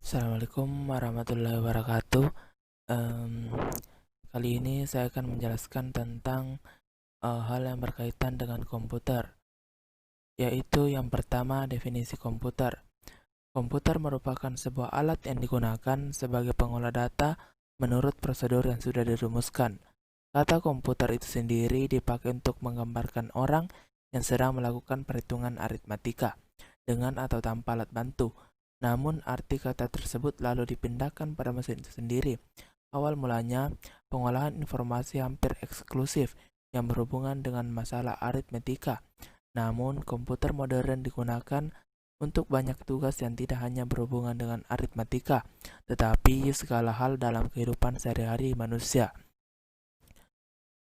Assalamualaikum warahmatullahi wabarakatuh. Em, Kali ini saya akan menjelaskan tentang hal yang berkaitan dengan komputer, yaitu yang pertama definisi komputer. Komputer merupakan sebuah alat yang digunakan sebagai pengolah data menurut prosedur yang sudah dirumuskan. Kata komputer itu sendiri dipakai untuk menggambarkan orang yang sedang melakukan perhitungan aritmatika dengan atau tanpa alat bantu. Namun arti kata tersebut lalu dipindahkan pada mesin itu sendiri. Awal mulanya, pengolahan informasi hampir eksklusif yang berhubungan dengan masalah aritmetika. Namun, komputer modern digunakan untuk banyak tugas yang tidak hanya berhubungan dengan aritmatika, tetapi segala hal dalam kehidupan sehari-hari manusia.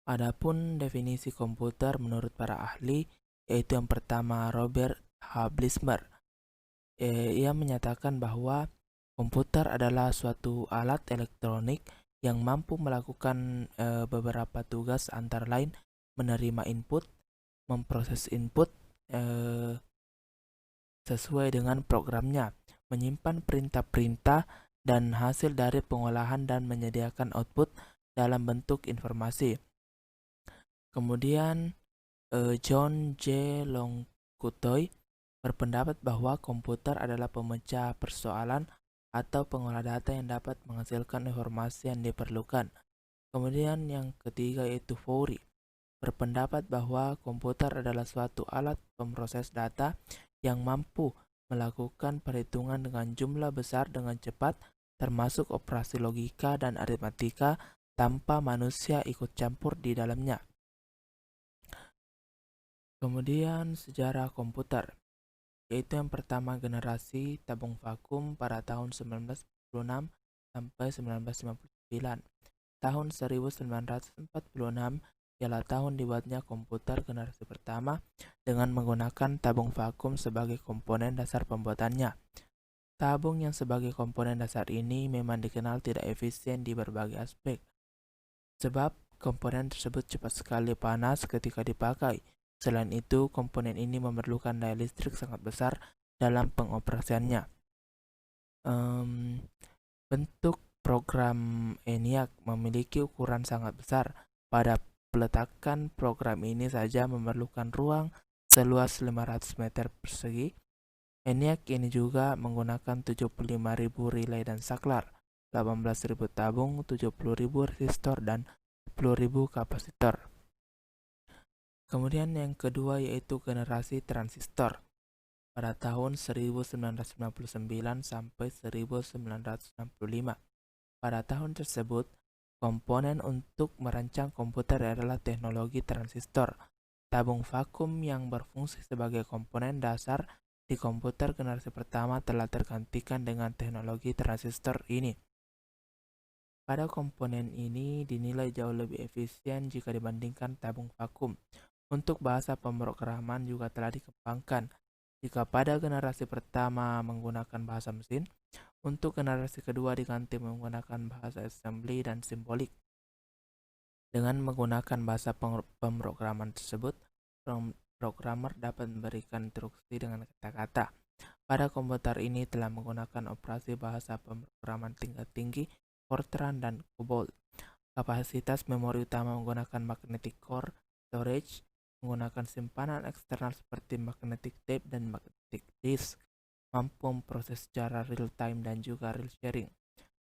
Adapun definisi komputer menurut para ahli, yaitu yang pertama Robert H. Blismer. Ia menyatakan bahwa komputer adalah suatu alat elektronik yang mampu melakukan beberapa tugas, antara lain menerima input, memproses input sesuai dengan programnya, menyimpan perintah-perintah dan hasil dari pengolahan dan menyediakan output dalam bentuk informasi. Kemudian John J. Longkutoy berpendapat bahwa komputer adalah pemecah persoalan atau pengolah data yang dapat menghasilkan informasi yang diperlukan. Kemudian yang ketiga yaitu Fourie berpendapat bahwa komputer adalah suatu alat pemroses data yang mampu melakukan perhitungan dengan jumlah besar dengan cepat, termasuk operasi logika dan aritmatika tanpa manusia ikut campur di dalamnya. Kemudian sejarah komputer, yaitu yang pertama generasi tabung vakum pada tahun 1946 sampai 1959. Tahun 1946 ialah tahun dibuatnya komputer generasi pertama dengan menggunakan tabung vakum sebagai komponen dasar pembuatannya. Tabung yang sebagai komponen dasar ini memang dikenal tidak efisien di berbagai aspek, sebab komponen tersebut cepat sekali panas ketika dipakai. Selain itu, komponen ini memerlukan daya listrik sangat besar dalam pengoperasiannya. Bentuk program ENIAC memiliki ukuran sangat besar. Pada peletakan program ini saja memerlukan ruang seluas 500 meter persegi. ENIAC ini juga menggunakan 75.000 relay dan saklar, 18.000 tabung, 70.000 resistor, dan 10.000 kapasitor. Kemudian yang kedua yaitu generasi transistor pada tahun 1999 sampai 1965. Pada tahun tersebut, komponen untuk merancang komputer adalah teknologi transistor. Tabung vakum yang berfungsi sebagai komponen dasar di komputer generasi pertama telah tergantikan dengan teknologi transistor ini. Pada komponen ini dinilai jauh lebih efisien jika dibandingkan tabung vakum. Untuk bahasa pemrograman juga telah dikembangkan. Jika pada generasi pertama menggunakan bahasa mesin, untuk generasi kedua diganti menggunakan bahasa assembly dan simbolik. Dengan menggunakan bahasa pemrograman tersebut, programmer dapat memberikan instruksi dengan kata-kata. Pada komputer ini telah menggunakan operasi bahasa pemrograman tingkat tinggi, Fortran dan COBOL. Kapasitas memori utama menggunakan magnetic core storage, menggunakan simpanan eksternal seperti magnetic tape dan magnetic disk, mampu memproses secara real time dan juga real sharing.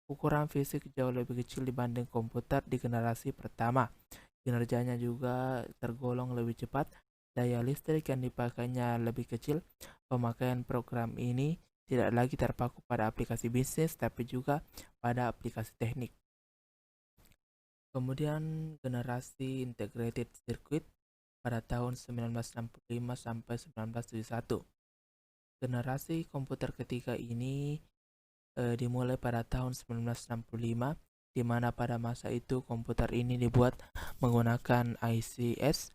Ukuran fisik jauh lebih kecil dibanding komputer di generasi pertama. Kinerjanya juga tergolong lebih cepat, daya listrik yang dipakainya lebih kecil. Pemakaian program ini tidak lagi terpaku pada aplikasi bisnis, tapi juga pada aplikasi teknik. Kemudian generasi integrated circuit pada tahun 1965 sampai 1971. Generasi komputer ketiga ini dimulai pada tahun 1965, di mana pada masa itu komputer ini dibuat menggunakan ICS.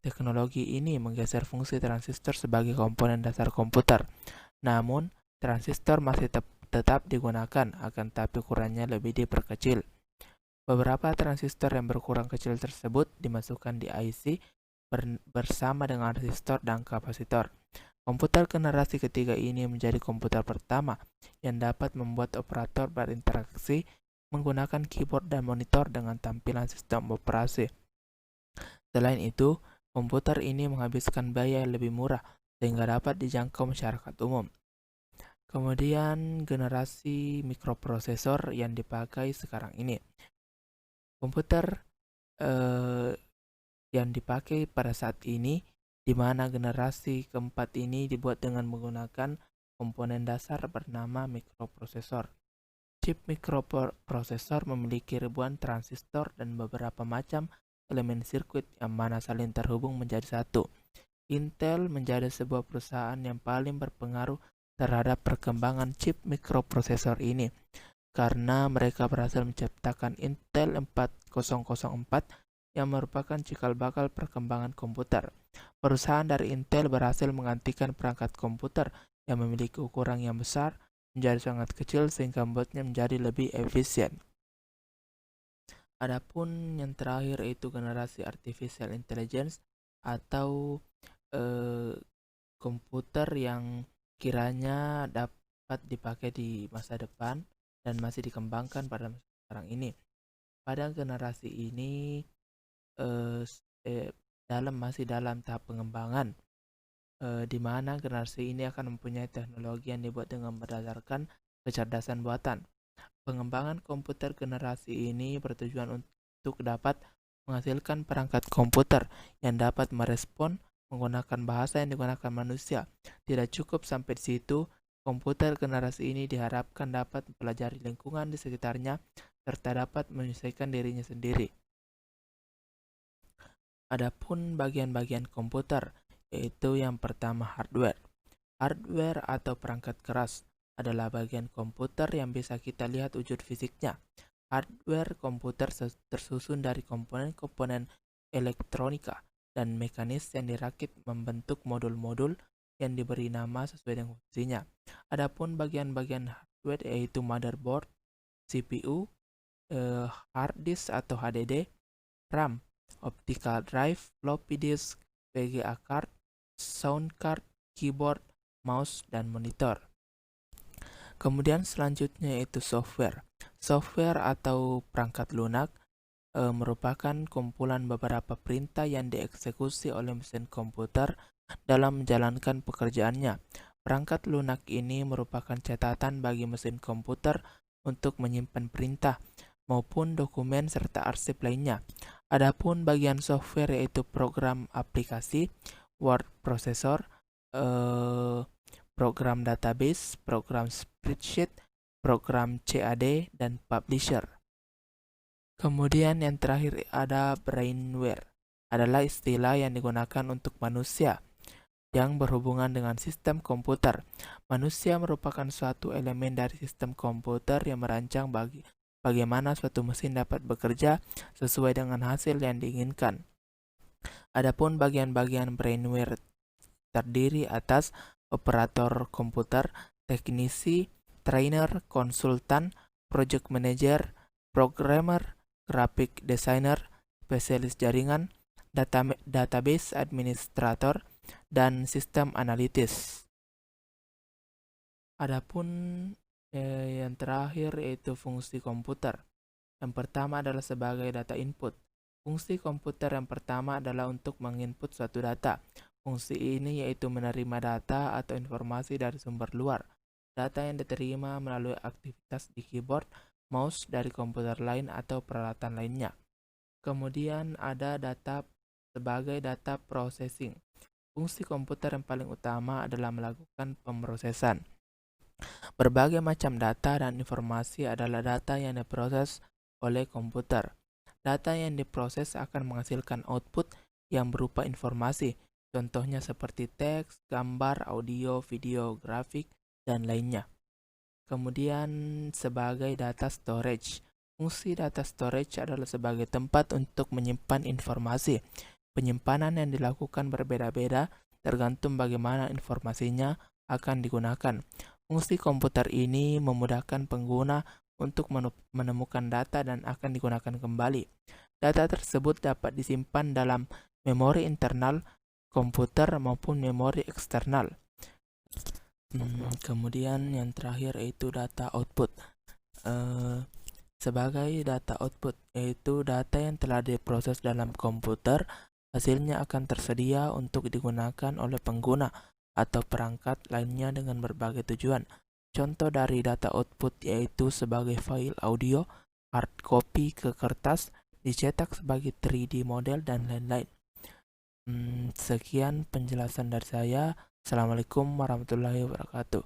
Teknologi ini menggeser fungsi transistor sebagai komponen dasar komputer. Namun, transistor masih tetap digunakan, akan tapi ukurannya lebih diperkecil. Beberapa transistor yang berukuran kecil tersebut dimasukkan di IC bersama dengan resistor dan kapasitor. Komputer generasi ketiga ini menjadi komputer pertama yang dapat membuat operator berinteraksi menggunakan keyboard dan monitor dengan tampilan sistem operasi. Selain itu, komputer ini menghabiskan biaya yang lebih murah sehingga dapat dijangkau masyarakat umum. Kemudian generasi mikroprosesor yang dipakai sekarang ini. Komputer yang dipakai pada saat ini, di mana generasi keempat ini dibuat dengan menggunakan komponen dasar bernama mikroprosesor. Chip mikroprosesor memiliki ribuan transistor dan beberapa macam elemen sirkuit yang mana saling terhubung menjadi satu. Intel menjadi sebuah perusahaan yang paling berpengaruh terhadap perkembangan chip mikroprosesor ini, karena mereka berhasil menciptakan Intel 4004 yang merupakan cikal bakal perkembangan komputer. Perusahaan dari Intel berhasil menggantikan perangkat komputer yang memiliki ukuran yang besar menjadi sangat kecil sehingga membuatnya menjadi lebih efisien. Adapun yang terakhir yaitu generasi artificial intelligence atau komputer yang kiranya dapat dipakai di masa depan dan masih dikembangkan pada masa sekarang ini. Pada generasi ini masih dalam tahap pengembangan, di mana generasi ini akan mempunyai teknologi yang dibuat dengan berdasarkan kecerdasan buatan. Pengembangan komputer generasi ini bertujuan untuk dapat menghasilkan perangkat komputer yang dapat merespon menggunakan bahasa yang digunakan manusia. Tidak cukup sampai di situ, komputer generasi ini diharapkan dapat mempelajari lingkungan di sekitarnya serta dapat menyesuaikan dirinya sendiri. Adapun bagian-bagian komputer, yaitu yang pertama hardware. Hardware atau perangkat keras adalah bagian komputer yang bisa kita lihat wujud fisiknya. Hardware komputer tersusun dari komponen-komponen elektronika dan mekanis yang dirakit membentuk modul-modul yang diberi nama sesuai dengan fungsinya. Adapun bagian-bagian hardware yaitu motherboard, CPU, hard disk atau HDD, RAM, optical drive, floppy disk, VGA card, sound card, keyboard, mouse, dan monitor. Kemudian selanjutnya yaitu software. Software atau perangkat lunak merupakan kumpulan beberapa perintah yang dieksekusi oleh mesin komputer dalam menjalankan pekerjaannya. Perangkat lunak ini merupakan catatan bagi mesin komputer untuk menyimpan perintah maupun dokumen serta arsip lainnya. Adapun bagian software yaitu program aplikasi, word processor, program database, program spreadsheet, program CAD, dan publisher. Kemudian yang terakhir ada brainware, adalah istilah yang digunakan untuk manusia yang berhubungan dengan sistem komputer. Manusia merupakan suatu elemen dari sistem komputer yang merancang bagaimana suatu mesin dapat bekerja sesuai dengan hasil yang diinginkan. Adapun bagian-bagian brainware terdiri atas operator komputer, teknisi, trainer, konsultan, project manager, programmer, graphic designer, spesialis jaringan, database administrator, dan sistem analitis. Adapun yang terakhir yaitu fungsi komputer. Yang pertama adalah sebagai data input. Fungsi komputer yang pertama adalah untuk menginput suatu data. Fungsi ini yaitu menerima data atau informasi dari sumber luar. Data yang diterima melalui aktivitas di keyboard, mouse dari komputer lain atau peralatan lainnya. Kemudian ada data sebagai data processing. Fungsi komputer yang paling utama adalah melakukan pemrosesan. Berbagai macam data dan informasi adalah data yang diproses oleh komputer. Data yang diproses akan menghasilkan output yang berupa informasi, contohnya seperti teks, gambar, audio, video, grafik, dan lainnya. Kemudian sebagai data storage. Fungsi data storage adalah sebagai tempat untuk menyimpan informasi. Penyimpanan yang dilakukan berbeda-beda tergantung bagaimana informasinya akan digunakan. Fungsi komputer ini memudahkan pengguna untuk menemukan data dan akan digunakan kembali. Data tersebut dapat disimpan dalam memori internal komputer maupun memori eksternal. Kemudian yang terakhir yaitu data output. Sebagai data output, yaitu data yang telah diproses dalam komputer, hasilnya akan tersedia untuk digunakan oleh pengguna atau perangkat lainnya dengan berbagai tujuan. Contoh dari data output yaitu sebagai file audio, hard copy ke kertas, dicetak sebagai 3D model, dan lain-lain. Sekian penjelasan dari saya. Assalamualaikum warahmatullahi wabarakatuh.